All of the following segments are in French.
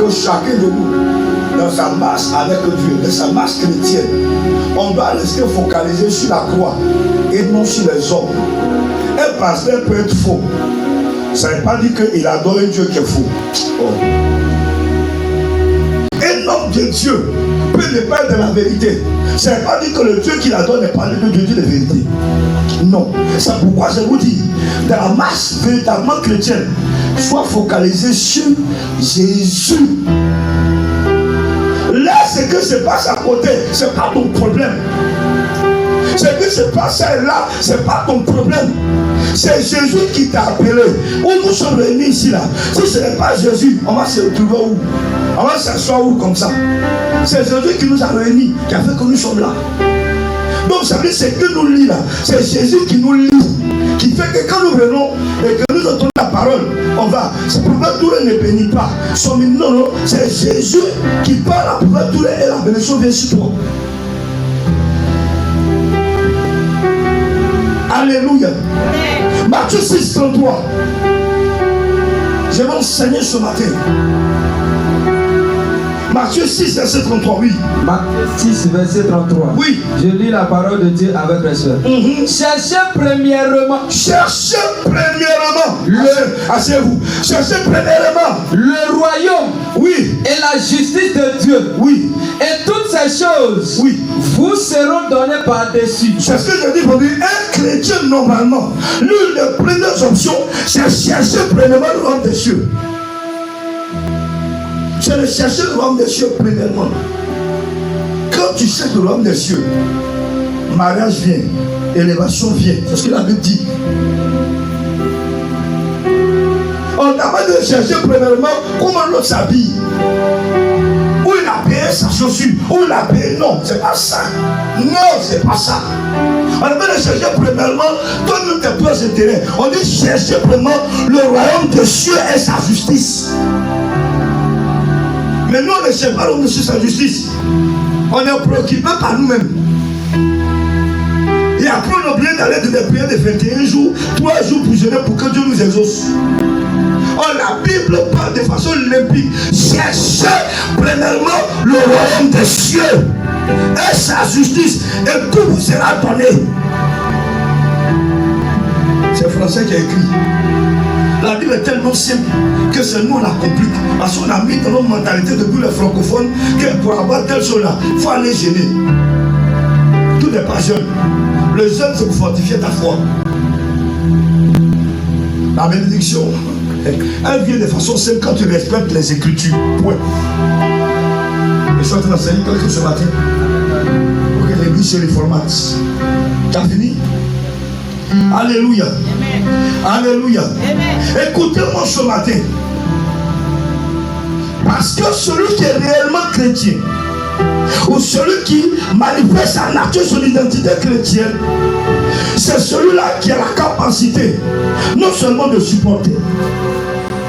que chacun de nous, dans sa marche avec Dieu, dans sa marche chrétienne, on doit rester focalisé sur la croix et non sur les hommes. Un pasteur peut être faux. Ça ne veut pas dire qu'il adore un Dieu qui est faux. Oh. Un homme de Dieu peut ne pas être de la vérité. Ça ne veut pas dire que le Dieu qu'il adore n'est pas le Dieu de vérité. Non. C'est pourquoi je vous dis, dans la marche véritablement chrétienne, sois focalisé sur Jésus. Là, ce que se passe à côté, ce n'est pas ton problème. Ce qui se passe là, ce n'est pas ton problème. C'est Jésus qui t'a appelé. Où nous sommes réunis ici là. Si ce n'est pas Jésus, on va se retrouver où? On va s'asseoir où comme ça? C'est Jésus qui nous a réunis, qui a fait que nous sommes là. Donc ça veut dire ce que nous lit là, c'est Jésus qui nous lit, qui fait que quand nous venons et que nous entendons la parole, on va. C'est pourquoi tout le ne bénit pas. Non, non, c'est Jésus qui parle pour tout le et la bénédiction vient sur toi. Alléluia. Matthieu 6, 33. Je vais enseigner ce matin. Matthieu 6, verset 33, oui. Matthieu 6, verset 33. Oui. Je lis la parole de Dieu avec respect. Cherchez premièrement. Cherchez premièrement. Asseyez-vous. Cherchez premièrement. Le royaume. Oui. Et la justice de Dieu. Oui. Et toutes ces choses. Oui. Vous seront données par-dessus. C'est ce que je dis pour dire. Un chrétien, normalement, l'une des premières options, c'est chercher premièrement le royaume des cieux. C'est de chercher le royaume des cieux premièrement. Quand tu cherches le royaume des cieux, mariage vient, élévation vient. C'est ce que la Bible dit. On n'a pas de chercher premièrement comment l'autre s'habille. Où il a payé sa chaussure, où il a payé. Non, c'est pas ça. Non, c'est pas ça. On n'a pas de chercher premièrement donne-nous tes propres intérêts. On dit chercher premièrement le royaume des cieux et sa justice. Mais nous, on ne cherche pas le royaume des cieux et sa justice. On est préoccupé par nous-mêmes. Et après, on a oublié d'aller de des prières de 21 jours, 3 jours pour jeûner pour que Dieu nous exauce. Oh, la Bible parle de façon limpide. Cherchez premièrement le royaume des cieux et sa justice, et tout vous sera donné. C'est Français qui a écrit. La Bible est tellement simple que c'est nous on la complique. Parce qu'on a mis dans notre mentalité depuis les francophones que pour avoir telle chose là, il faut aller gêner. Tout n'est pas jeune. Le jeûne, c'est pour fortifier ta foi. La bénédiction, elle vient de façon simple quand tu respectes les Écritures. Point. Je suis en train d'enseigner quelque chose ce matin. Pour que l'église se réformate. Tu as fini? Alléluia. Alléluia. Écoutez-moi ce matin. Parce que celui qui est réellement chrétien, ou celui qui manifeste sa nature, son identité chrétienne, c'est celui-là qui a la capacité non seulement de supporter,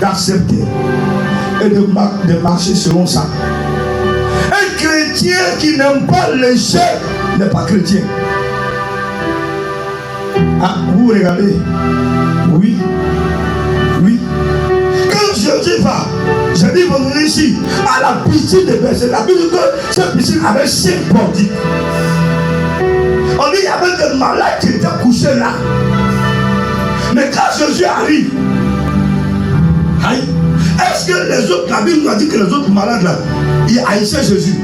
d'accepter et de marcher selon ça. Un chrétien qui n'aime pas l'échec n'est pas chrétien. Ah, vous regardez? Oui. Oui. Quand Jésus va, je dis venir ici, à la piscine de Bethesda, la Bible dit que cette piscine avait 5 portiques. On dit qu'il y avait des malades qui étaient couchés là. Mais quand Jésus arrive, est-ce que les autres, la Bible nous a dit que les autres malades là, ils haïssaient Jésus?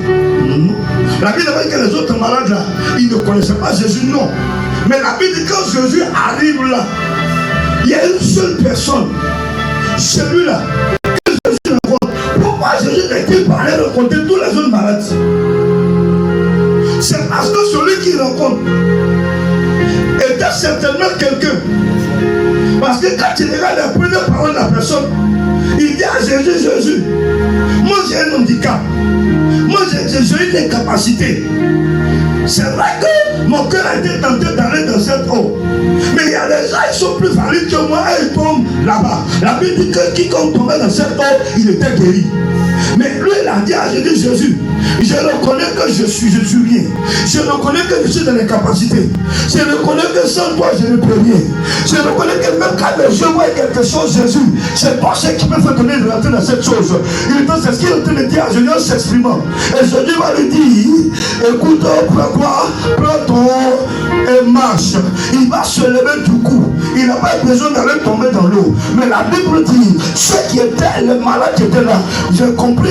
Non. La Bible a dit que les autres malades là, ils ne connaissaient pas Jésus, non. Mais la Bible dit que quand Jésus arrive là, il y a une seule personne, celui-là, que Jésus rencontre. Pourquoi Jésus n'est-il pas allé rencontrer tous les autres malades? C'est parce que celui qui rencontre était certainement quelqu'un. Parce que quand il regarde la première parole de la personne, il dit à Jésus, Jésus, moi j'ai un handicap, moi j'ai une incapacité. C'est vrai que mon cœur a été tenté d'aller dans cette eau. Mais il y a des gens qui sont plus valides que moi et ils tombent là-bas. La Bible dit que quiconque tombait dans cette eau, il était guéri. Mais lui, il a dit à Jésus, je reconnais que je suis rien. Je reconnais que je suis dans les capacités. Je reconnais que sans toi, je ne peux rien. Je reconnais que même quand je vois quelque chose, Jésus, c'est toi qui me fait donner de rentrer dans cette chose. C'est ce qu'il est en train de dire à Jésus en s'exprimant. Et Jésus va lui dire, écoute, prends ton et marche. Il va se lever du coup. Il n'a pas besoin d'aller tomber dans l'eau. Mais la Bible dit, ceux qui étaient, les malades qui étaient là, j'ai compris.